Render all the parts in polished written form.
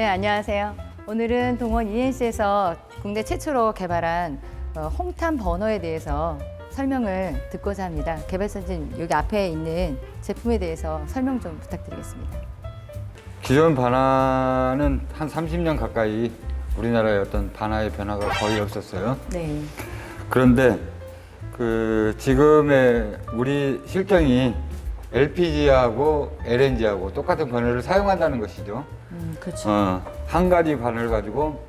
네, 안녕하세요. 오늘은 동원 ENC에서 국내 최초로 개발한 홍탄 버너에 대해서 설명을 듣고자 합니다. 개발사님, 여기 앞에 있는 제품에 대해서 설명 좀 부탁드리겠습니다. 기존 반화는 한 30년 가까이 우리나라의 어떤 반화의 변화가 거의 없었어요. 네. 그런데 지금의 우리 실정이 LPG하고 LNG하고 똑같은 버너를 사용한다는 것이죠. 그렇죠. 한 가지 바늘을 가지고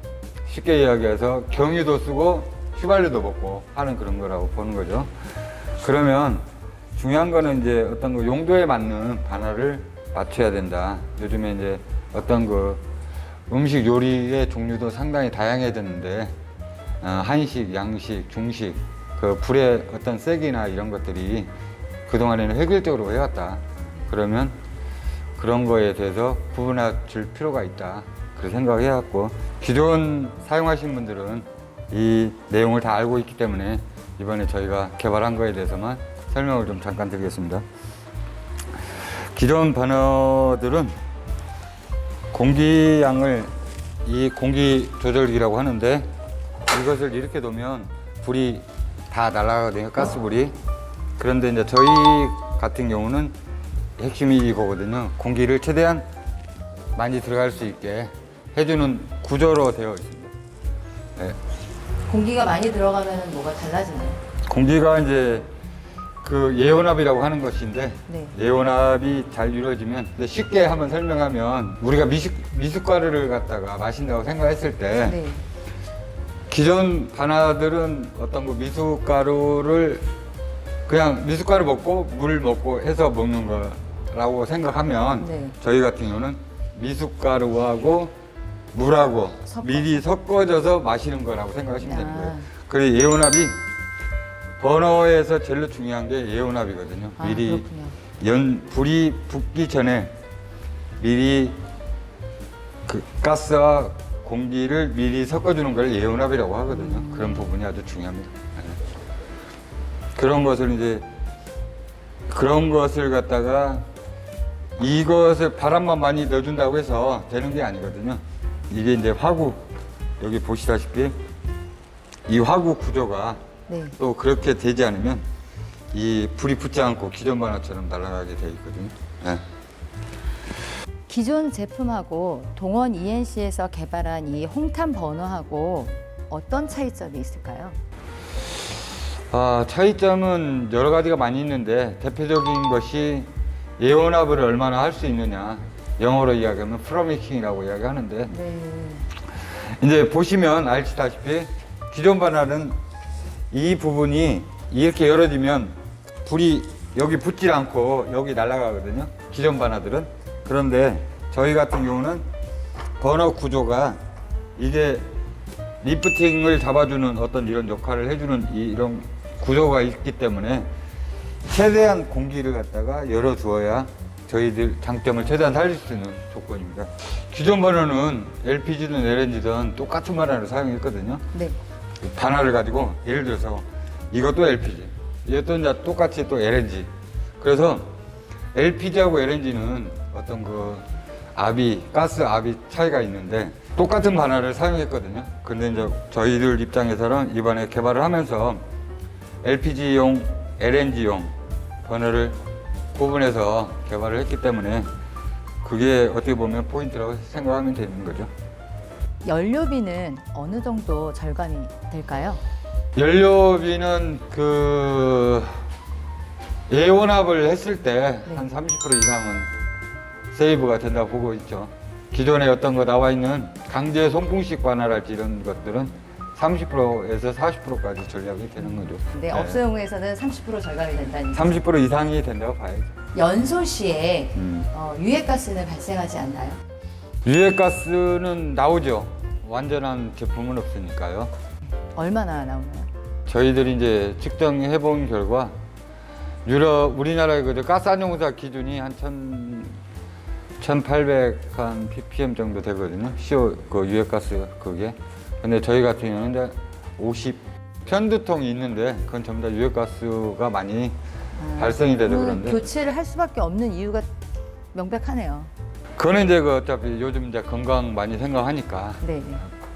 쉽게 이야기해서 경유도 쓰고 휘발유도 먹고 하는 그런 거라고 보는 거죠. 그러면 중요한 거는 이제 어떤 그 용도에 맞는 바늘을 맞춰야 된다. 요즘에 이제 어떤 그 음식 요리의 종류도 상당히 다양해졌는데 한식, 양식, 중식 그 불의 어떤 세기나 이런 것들이 그동안에는 획일적으로 해왔다. 그러면 그런 거에 대해서 구분해 줄 필요가 있다. 그렇게 생각해왔고, 기존 사용하신 분들은 이 내용을 다 알고 있기 때문에 이번에 저희가 개발한 거에 대해서만 설명을 좀 잠깐 드리겠습니다. 기존 버너들은 공기양을 이 공기 조절기라고 하는데, 이것을 이렇게 놓으면 불이 다 날아가거든요, 가스불이. 그런데 이제 저희 같은 경우는 핵심이 이거거든요. 공기를 최대한 많이 들어갈 수 있게 해주는 구조로 되어 있습니다. 네. 공기가 많이 들어가면 뭐가 달라지나요? 공기가 이제 그 예온압이라고 하는 것인데, 네. 예온압이 잘 이루어지면, 근데 쉽게 한번 설명하면, 우리가 미숫가루를 갖다가 마신다고 생각했을 때, 네. 기존 반화들은 어떤 그 미숫가루를 그냥 미숫가루 먹고 물 먹고 해서 먹는 거라고 생각하면, 네. 저희 같은 경우는 미숫가루하고 물하고 미리 섞어져서 마시는 거라고 생각하시면 되는 거예요. 그리고 예온압이 버너에서 제일 중요한 게 예온압이거든요. 미리 불이 붙기 전에 미리 그 가스와 공기를 미리 섞어주는 걸 예온압이라고 하거든요. 그런 부분이 아주 중요합니다. 그런 것을 갖다가 이것을 바람만 많이 넣어준다고 해서 되는 게 아니거든요. 이게 이제 화구, 여기 보시다시피 이 화구 구조가 네. 또 그렇게 되지 않으면 이 불이 붙지 않고 기존 반화처럼 날아가게 되어 있거든요. 네. 기존 제품하고 동원 ENC에서 개발한 이 홍탄 버너하고 어떤 차이점이 있을까요? 차이점은 여러 가지가 많이 있는데, 대표적인 것이 예온압을 얼마나 할 수 있느냐. 영어로 이야기하면 프로미킹이라고 이야기하는데, 네. 이제 보시면 아시다시피 기존 반환은 이 부분이 이렇게 열어지면 불이 여기 붙질 않고 여기 날아가거든요, 기존 반환들은. 그런데 저희 같은 경우는 버너 구조가 이게 리프팅을 잡아주는 어떤 이런 역할을 해주는 이런 구조가 있기 때문에 최대한 공기를 갖다가 열어주어야 저희들 장점을 최대한 살릴 수 있는 조건입니다. 기존 버너는 LPG든 LNG든 똑같은 반환을 사용했거든요. 네. 반환을 가지고 예를 들어서 이것도 LPG, 이것도 이제 똑같이 또 LNG. 그래서 LPG하고 LNG는 어떤 그 가스 압이 차이가 있는데 똑같은 반환을 사용했거든요. 근데 이제 저희들 입장에서는 이번에 개발을 하면서 LPG용, LNG용 버너를 구분해서 개발을 했기 때문에 그게 어떻게 보면 포인트라고 생각하면 되는 거죠. 연료비는 어느 정도 절감이 될까요? 연료비는 예온압을 했을 때 네. 한 30% 이상은 세이브가 된다고 보고 있죠. 기존에 어떤 거 나와 있는 강제 송풍식 반환할지 이런 것들은 30%에서 40%까지 전략이 되는 거죠. 네, 업소용에서는 30% 절감이 된다니. 30% 이상이 된다고 봐야죠. 연소 시에 유해가스는 발생하지 않나요? 유해가스는 나오죠. 완전한 제품은 없으니까요. 얼마나 나오나요? 저희들이 이제 측정해 본 결과 우리나라의 그 가스 안정공사 기준이 한 1800 한 ppm 정도 되거든요. CO 그 유해가스 그게. 근데 저희 같은 경우는 이제 50 편두통이 있는데 그건 전부 다 유해가스가 많이 발생이 돼서 그런데 교체를 할 수밖에 없는 이유가 명백하네요. 그거는 이제 그 어차피 요즘 이제 건강 많이 생각하니까 네.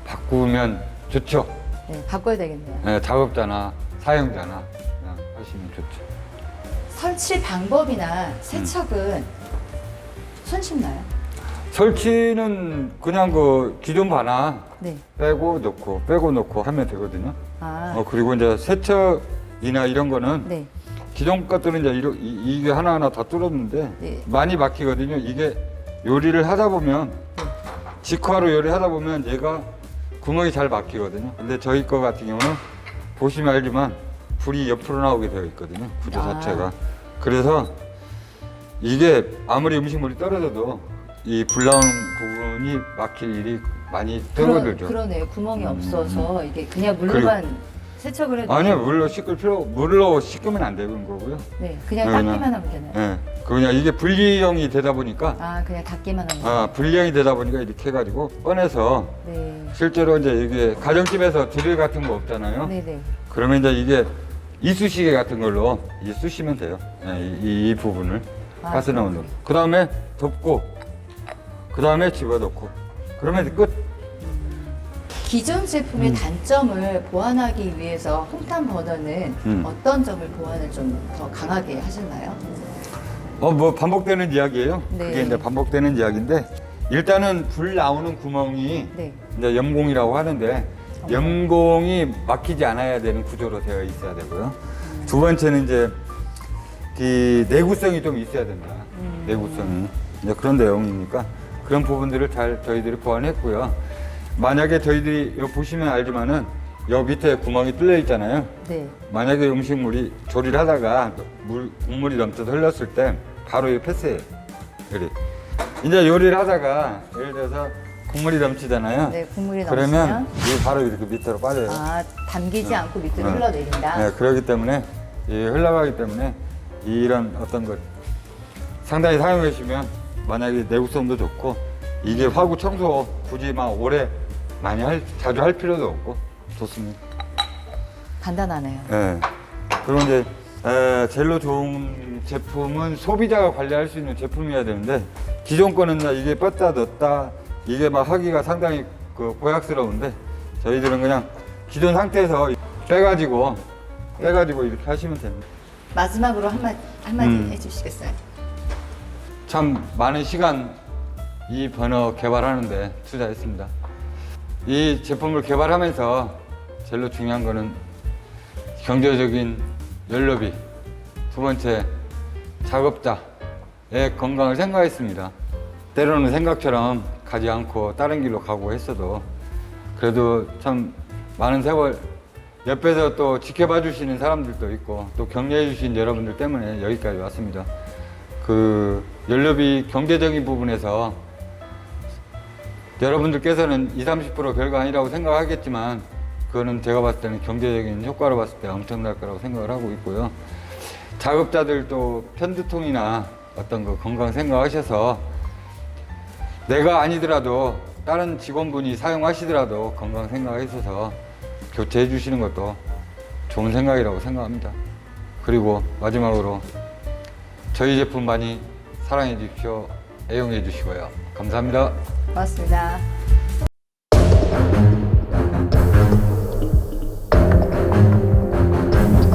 바꾸면 좋죠. 네, 바꿔야 되겠네요. 네, 작업자나 사용자나 그냥 하시면 좋죠. 설치 방법이나 세척은 손쉽나요? 설치는 그냥 그 기존 바나 네. 빼고 넣고 하면 되거든요. 아, 그리고 이제 세척이나 이런 거는 네. 기존 것들은 이제 이게 하나하나 다 뚫었는데 네. 많이 막히거든요. 이게 요리를 하다 보면 직화로 요리하다 보면 얘가 구멍이 잘 막히거든요. 근데 저희 거 같은 경우는 보시면 알지만 불이 옆으로 나오게 되어 있거든요. 구조 아. 자체가. 그래서 이게 아무리 음식물이 떨어져도 이 불 나오는 부분이 막힐 일이 많이 줄어들죠. 그러네요. 구멍이 없어서 이게 그냥 물로만 세척을 해도 아니요, 물로 씻으면 안 되는 거고요. 네, 그냥 네, 닦기만 그냥. 하면 되나요? 예. 그냥 이게 분리형이 되다 보니까 아, 그냥 닦기만 하면 돼요. 분리형이 되다 보니까 이렇게 해가지고 꺼내서 네. 실제로 이제 이게 가정집에서 드릴 같은 거 없잖아요. 네, 네. 그러면 이제 이게 이쑤시개 같은 걸로 쑤시면 돼요. 예, 이 부분을 아, 가스 나오는. 그렇군요. 그 다음에 덮고, 그 다음에 집어넣고. 그러면 이제 끝. 기존 제품의 단점을 보완하기 위해서 홍탄 버너는 어떤 점을 보완을 좀 더 강하게 하셨나요? 뭐 반복되는 이야기예요. 네. 그게 이제 반복되는 이야기인데 일단은 불 나오는 구멍이 네. 이제 염공이라고 하는데 염공이 막히지 않아야 되는 구조로 되어 있어야 되고요. 두 번째는 이제 이 내구성이 좀 있어야 된다. 내구성이 이제 그런 내용이니까 그런 부분들을 잘 저희들이 보완했고요. 만약에 저희들이 여기 보시면 알지만은 여기 밑에 구멍이 뚫려 있잖아요. 네. 만약에 음식물이 조리를 하다가 국물이 넘쳐서 흘렀을 때 바로 이 패스해요. 요리. 이제 요리를 하다가 예를 들어서 국물이 넘치잖아요. 네, 국물이 그러면 넘치면 이게 바로 이렇게 밑으로 빠져요. 아, 담기지 않고 밑으로 네. 흘러내린다. 네, 그렇기 때문에 흘러가기 때문에 이런 어떤 것 상당히 사용해 주시면 만약에 내구성도 좋고 이게 화구 청소 굳이 막 오래 자주 할 필요도 없고 좋습니다. 간단하네요. 네. 그리고 이제 젤로 좋은 제품은 소비자가 관리할 수 있는 제품이어야 되는데 기존 거는 이게 뺐다 넣었다 이게 막 하기가 상당히 고약스러운데 저희들은 그냥 기존 상태에서 빼가지고 이렇게 하시면 됩니다. 마지막으로 한마디 해주시겠어요? 참 많은 시간 이 버너 개발하는데 투자했습니다. 이 제품을 개발하면서 제일 중요한 거는 경제적인 연료비, 두 번째 작업자의 건강을 생각했습니다. 때로는 생각처럼 가지 않고 다른 길로 가고 했어도 그래도 참 많은 세월 옆에서 또 지켜봐 주시는 사람들도 있고 또 격려해 주신 여러분들 때문에 여기까지 왔습니다. 그 연료비 경제적인 부분에서 여러분들께서는 20~30% 별거 아니라고 생각하겠지만 그거는 제가 봤을 때는 경제적인 효과로 봤을 때 엄청날 거라고 생각을 하고 있고요. 작업자들도 편두통이나 어떤 거 건강 생각하셔서 내가 아니더라도 다른 직원분이 사용하시더라도 건강 생각하셔서 교체해 주시는 것도 좋은 생각이라고 생각합니다. 그리고 마지막으로 저희 제품 많이 사랑해 주십시오. 애용해 주시고요. 감사합니다. 고맙습니다.